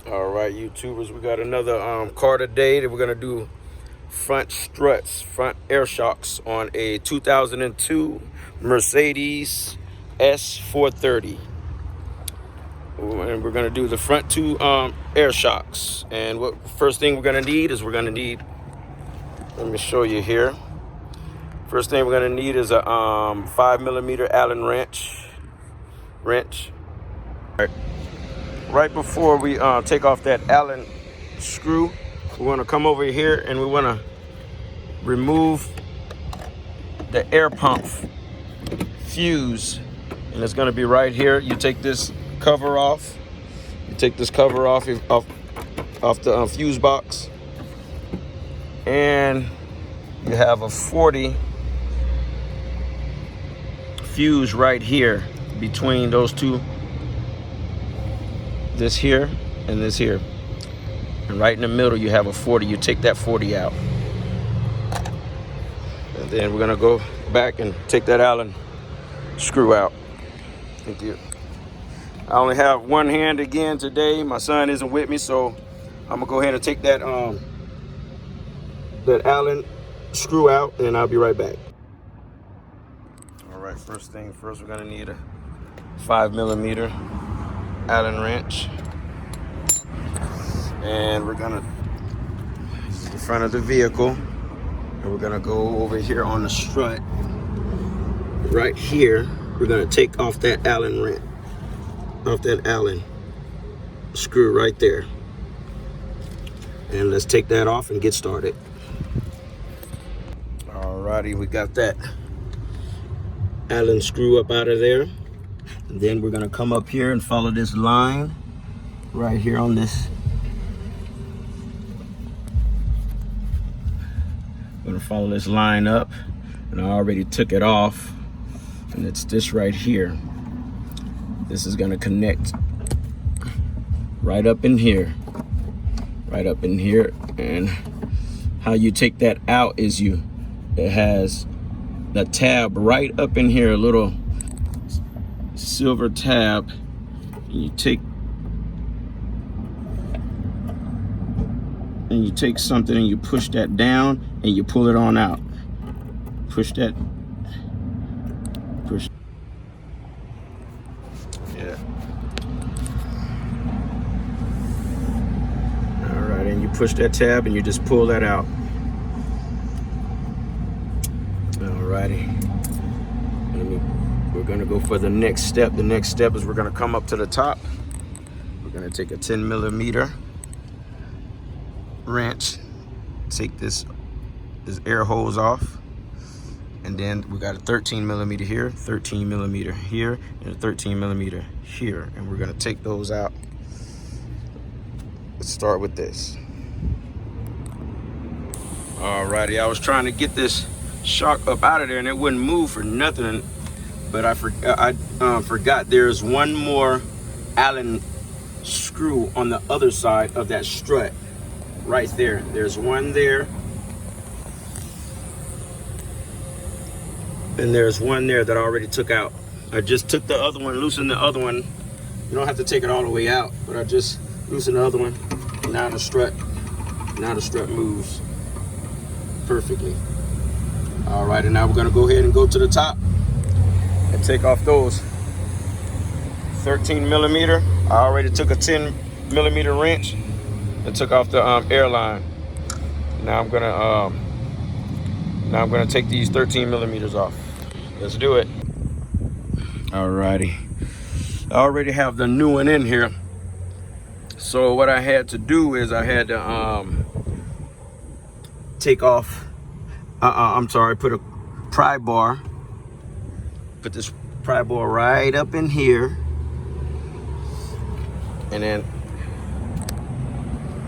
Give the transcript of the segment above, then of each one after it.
All right, YouTubers, we got another car today that we're gonna do front struts, front air shocks on a 2002 Mercedes S430. And we're gonna do the front two air shocks. And what first thing we're gonna need is let me show you here. First thing we're gonna need is a 5mm Allen wrench. Right before we take off that Allen screw, we want to come over here and we want to remove the air pump fuse, and it's going to be right here. You take this cover off. You take this cover off the fuse box, and you have a 40 fuse right here between those two. This here and this here, and right in the middle you have a 40. You take that 40 out, and then we're gonna go back and take that Allen screw out. Thank you. I only have one hand again today. My son isn't with me, so I'm gonna go ahead and take that Allen screw out, and I'll be right back. All right, first thing first, we're gonna need a 5mm Allen wrench, and we're gonna use the front of the vehicle, and we're gonna go over here on the strut right here. We're gonna take off that Allen wrench, off that Allen screw right there, and let's take that off and get started. Alrighty, we got that Allen screw up out of there. And then we're gonna come up here and follow this line right here on this. I'm gonna follow this line up, and I already took it off, and it's this right here. This is gonna connect right up in here, and how you take that out is it has the tab right up in here, a little silver tab, and you take something and you push that down and you pull it on out. Push. Yeah. All right, and you push that tab and you just pull that out. All righty. We're gonna go for the next step. The next step is we're gonna come up to the top. We're gonna take a 10mm wrench, take this air hose off, and then we got a 13mm here, 13mm here, and a 13mm here, and we're gonna take those out. Let's start with this. Alrighty, I was trying to get this shock up out of there and it wouldn't move for nothing. But I forgot there's one more Allen screw on the other side of that strut right there. There's one there, and there's one there that I already took out. I just took the other one, loosened the other one. You don't have to take it all the way out, but I just loosened the other one. Now the strut moves perfectly. All right, and now we're gonna go ahead and go to the top and take off those 13mm. I already took a 10mm wrench and took off the airline. Now I'm gonna take these 13mm off. Let's do it. Alrighty, I already have the new one in here. So what I had to do is I had to take off. Put a pry bar. Put this pry bar right up in here, and then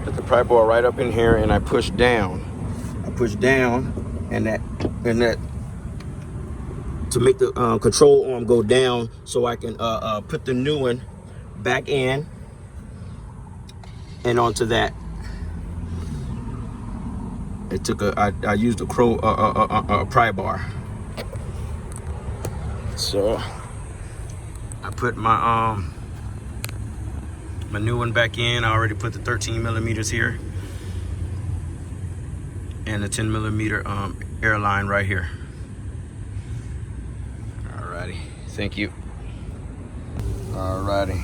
put the pry bar right up in here, and I push down. And that to make the control arm go down, so I can put the new one back in and onto that. It took I used a pry bar. So I put my My new one back in. I already put the 13 millimeters here and the 10 millimeter airline right here. Alrighty, thank you. Alrighty,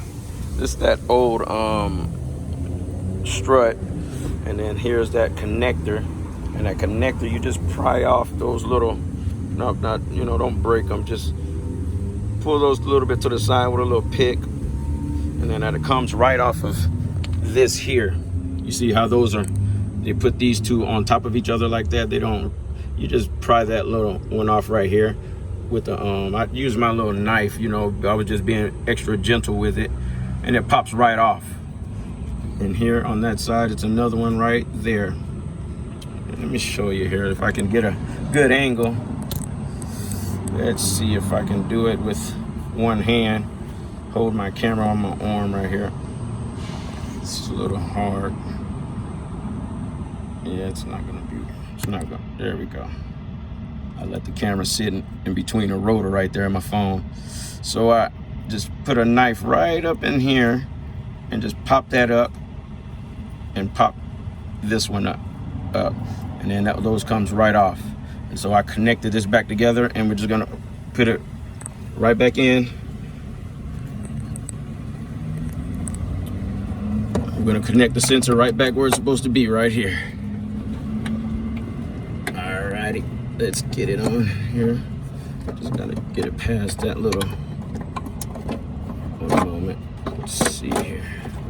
this is that old strut, and then here's that connector, and that connector you just pry off those little, not you know, don't break them, just pull those a little bit to the side with a little pick, and then that it comes right off of this here. You see how those are, they put these two on top of each other like that. They don't, you just pry that little one off right here with the I use my little knife, you know, I was just being extra gentle with it, and it pops right off. And here on that side, it's another one right there. Let me show you here if I can get a good angle. Let's see if I can do it with one hand. Hold my camera on my arm right here. It's a little hard. Yeah, it's not gonna be, it's not gonna, there we go. I let the camera sit in between the rotor right there in my phone. So I just put a knife right up in here and just pop that up and pop this one up. And then those comes right off. And so I connected this back together, and we're just gonna put it right back in. We're gonna connect the sensor right back where it's supposed to be, right here. Alrighty, let's get it on here. Just gotta get it past that little, one moment. Let's see here,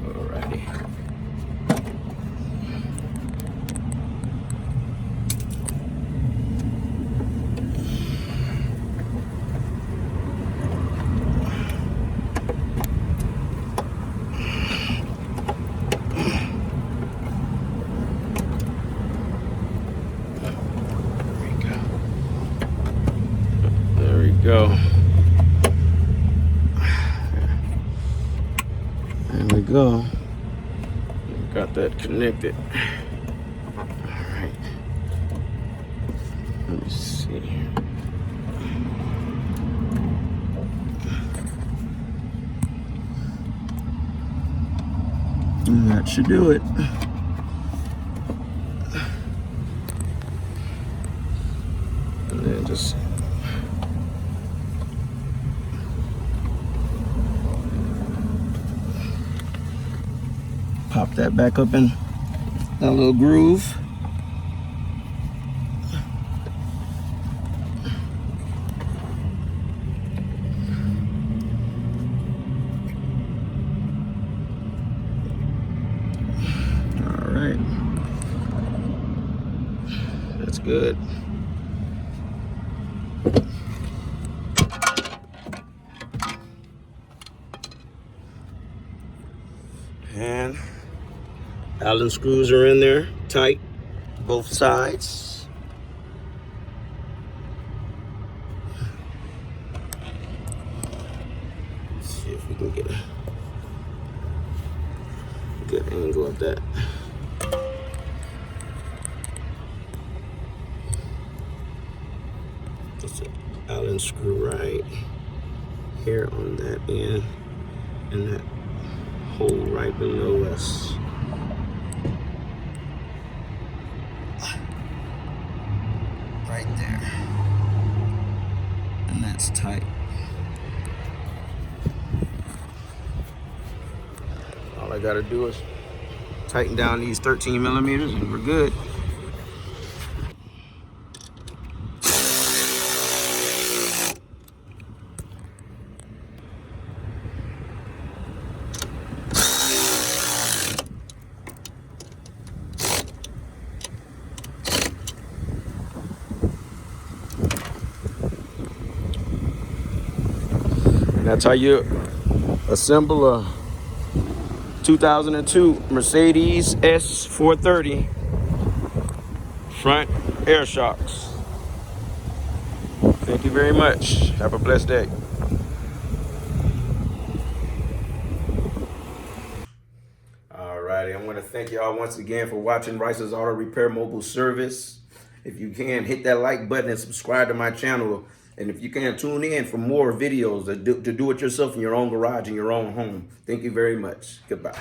alrighty. Go. There we go. Got that connected. All right. Let me see here. And that should do it. And then just pop that back up in that little groove. All right, that's good. And Allen screws are in there, tight, both sides. Let's see if we can get a good angle of that. That's an Allen screw right here on that end, and that hole right below us. Right there. And that's tight. All I gotta do is tighten down these 13 millimeters and we're good. And that's how you assemble a 2002 Mercedes S430 front air shocks. Thank you very much. Have a blessed day. Alrighty, I want to thank y'all once again for watching Rice's Auto Repair Mobile Service. If you can, hit that like button and subscribe to my channel. And if you can, tune in for more videos to do it yourself in your own garage, in your own home. Thank you very much. Goodbye.